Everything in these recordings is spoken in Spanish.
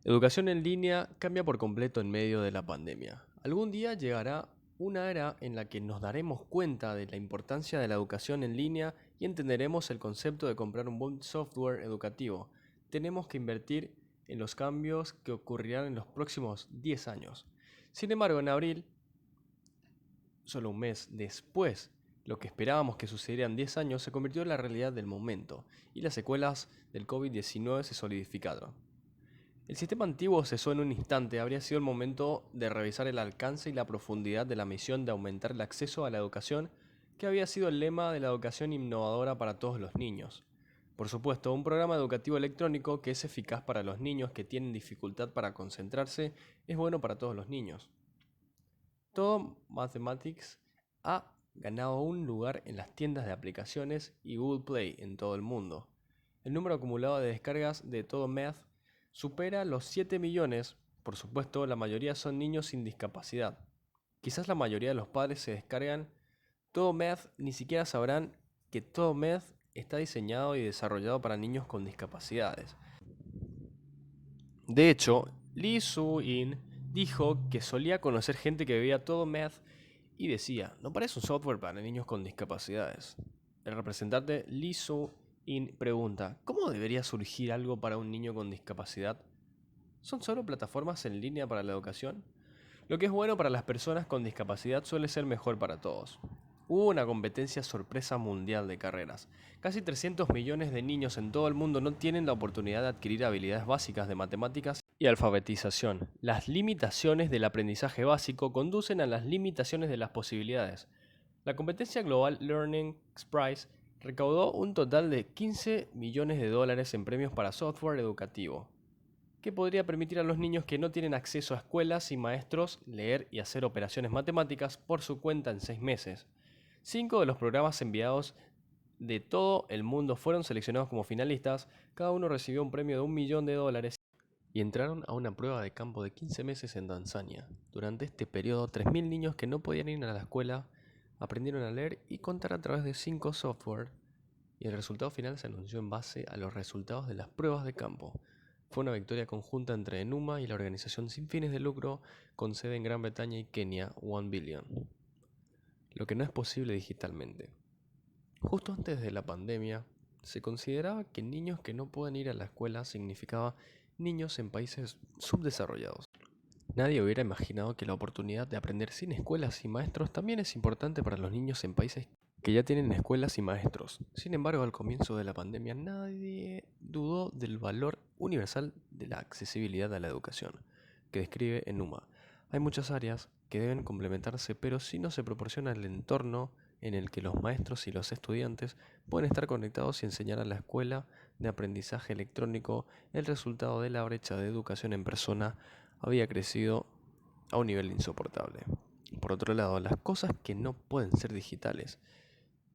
Educación en línea cambia por completo en medio de la pandemia. Algún día llegará una era en la que nos daremos cuenta de la importancia de la educación en línea y entenderemos el concepto de comprar un buen software educativo. Tenemos que invertir en los cambios que ocurrirán en los próximos 10 años. Sin embargo, en abril, solo un mes después, lo que esperábamos que sucediera en 10 años se convirtió en la realidad del momento y las secuelas del COVID-19 se solidificaron. El sistema antiguo cesó en un instante. Habría sido el momento de revisar el alcance y la profundidad de la misión de aumentar el acceso a la educación, que había sido el lema de la educación innovadora para todos los niños. Por supuesto, un programa educativo electrónico que es eficaz para los niños que tienen dificultad para concentrarse es bueno para todos los niños. Todo Mathematics ha ganado un lugar en las tiendas de aplicaciones y Google Play en todo el mundo. El número acumulado de descargas de Todo Math supera los 7 millones. Por supuesto, la mayoría son niños sin discapacidad. Quizás la mayoría de los padres se descargan Todo Math, ni siquiera sabrán que Todo Math está diseñado y desarrollado para niños con discapacidades. De hecho, Lee Soo-in dijo que solía conocer gente que veía Todo Math y decía, no parece un software para niños con discapacidades. El representante Lee Soo-in pregunta, ¿cómo debería surgir algo para un niño con discapacidad? ¿Son solo plataformas en línea para la educación? Lo que es bueno para las personas con discapacidad suele ser mejor para todos. Hubo una competencia sorpresa mundial de carreras. Casi 300 millones de niños en todo el mundo no tienen la oportunidad de adquirir habilidades básicas de matemáticas y alfabetización. Las limitaciones del aprendizaje básico conducen a las limitaciones de las posibilidades. La competencia Global Learning Prize recaudó un total de 15 millones de dólares en premios para software educativo, que podría permitir a los niños que no tienen acceso a escuelas y maestros leer y hacer operaciones matemáticas por su cuenta en 6 meses. 5 de los programas enviados de todo el mundo fueron seleccionados como finalistas, cada uno recibió un premio de $1 millón y entraron a una prueba de campo de 15 meses en Tanzania. Durante este periodo, 3.000 niños que no podían ir a la escuela aprendieron a leer y contar a través de 5 software, y el resultado final se anunció en base a los resultados de las pruebas de campo. Fue una victoria conjunta entre Enuma y la organización sin fines de lucro con sede en Gran Bretaña y Kenia, One Billion, lo que no es posible digitalmente. Justo antes de la pandemia, se consideraba que niños que no pueden ir a la escuela significaba niños en países subdesarrollados. Nadie hubiera imaginado que la oportunidad de aprender sin escuelas y maestros también es importante para los niños en países que ya tienen escuelas y maestros. Sin embargo, al comienzo de la pandemia nadie dudó del valor universal de la accesibilidad a la educación, que describe Enuma. Hay muchas áreas que deben complementarse, pero si no se proporciona el entorno en el que los maestros y los estudiantes pueden estar conectados y enseñar a la escuela de aprendizaje electrónico, el resultado de la brecha de educación en persona había crecido a un nivel insoportable. Por otro lado, las cosas que no pueden ser digitales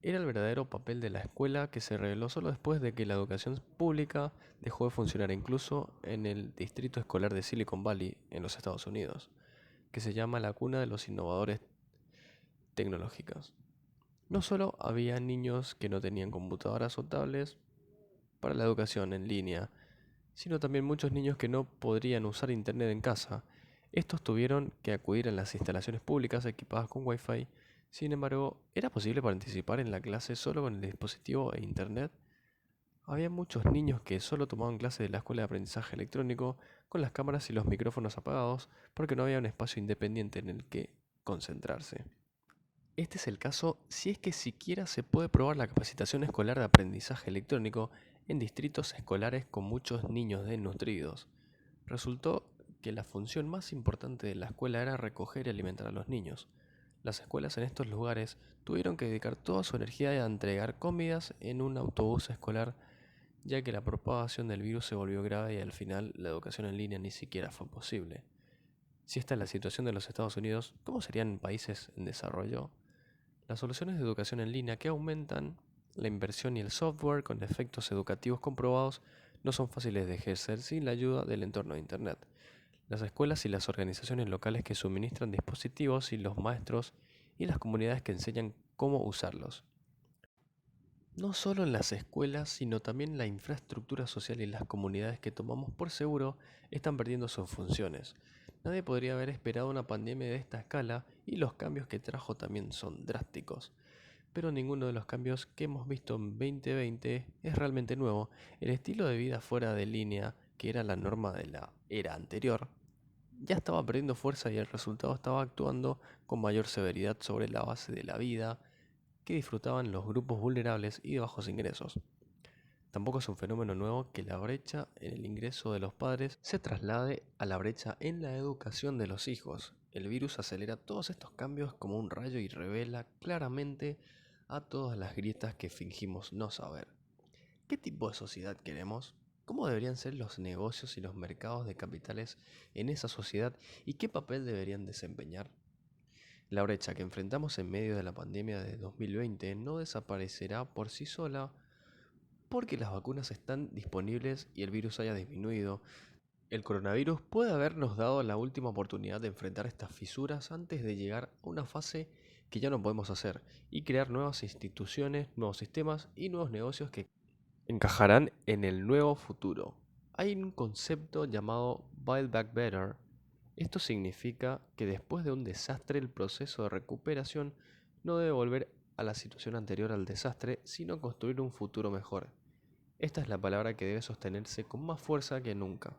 era el verdadero papel de la escuela, que se reveló solo después de que la educación pública dejó de funcionar, incluso en el distrito escolar de Silicon Valley en los Estados Unidos, que se llama la cuna de los innovadores tecnológicos. No solo había niños que no tenían computadoras o tablets para la educación en línea, sino también muchos niños que no podrían usar internet en casa. Estos tuvieron que acudir a las instalaciones públicas equipadas con Wi-Fi. Sin embargo, ¿era posible participar en la clase solo con el dispositivo e internet? Había muchos niños que solo tomaban clases de la escuela de aprendizaje electrónico con las cámaras y los micrófonos apagados porque no había un espacio independiente en el que concentrarse. Este es el caso si es que siquiera se puede probar la capacitación escolar de aprendizaje electrónico en distritos escolares con muchos niños desnutridos. Resultó que la función más importante de la escuela era recoger y alimentar a los niños. Las escuelas en estos lugares tuvieron que dedicar toda su energía a entregar comidas en un autobús escolar, ya que la propagación del virus se volvió grave y al final la educación en línea ni siquiera fue posible. Si esta es la situación de los Estados Unidos, ¿cómo serían en países en desarrollo? Las soluciones de educación en línea que aumentan la inversión y el software con efectos educativos comprobados no son fáciles de ejercer sin la ayuda del entorno de Internet. Las escuelas y las organizaciones locales que suministran dispositivos y los maestros y las comunidades que enseñan cómo usarlos. No solo en las escuelas, sino también la infraestructura social y las comunidades que tomamos por seguro están perdiendo sus funciones. Nadie podría haber esperado una pandemia de esta escala y los cambios que trajo también son drásticos. Pero ninguno de los cambios que hemos visto en 2020 es realmente nuevo. El estilo de vida fuera de línea, que era la norma de la era anterior, ya estaba perdiendo fuerza y el resultado estaba actuando con mayor severidad sobre la base de la vida que disfrutaban los grupos vulnerables y de bajos ingresos. Tampoco es un fenómeno nuevo que la brecha en el ingreso de los padres se traslade a la brecha en la educación de los hijos. El virus acelera todos estos cambios como un rayo y revela claramente a todas las grietas que fingimos no saber. ¿Qué tipo de sociedad queremos? ¿Cómo deberían ser los negocios y los mercados de capitales en esa sociedad y qué papel deberían desempeñar? La brecha que enfrentamos en medio de la pandemia de 2020 no desaparecerá por sí sola porque las vacunas están disponibles y el virus haya disminuido. El coronavirus puede habernos dado la última oportunidad de enfrentar estas fisuras antes de llegar a una fase que ya no podemos hacer y crear nuevas instituciones, nuevos sistemas y nuevos negocios que encajarán en el nuevo futuro. Hay un concepto llamado Build Back Better. Esto significa que después de un desastre el proceso de recuperación no debe volver a la situación anterior al desastre, sino construir un futuro mejor. Esta es la palabra que debe sostenerse con más fuerza que nunca.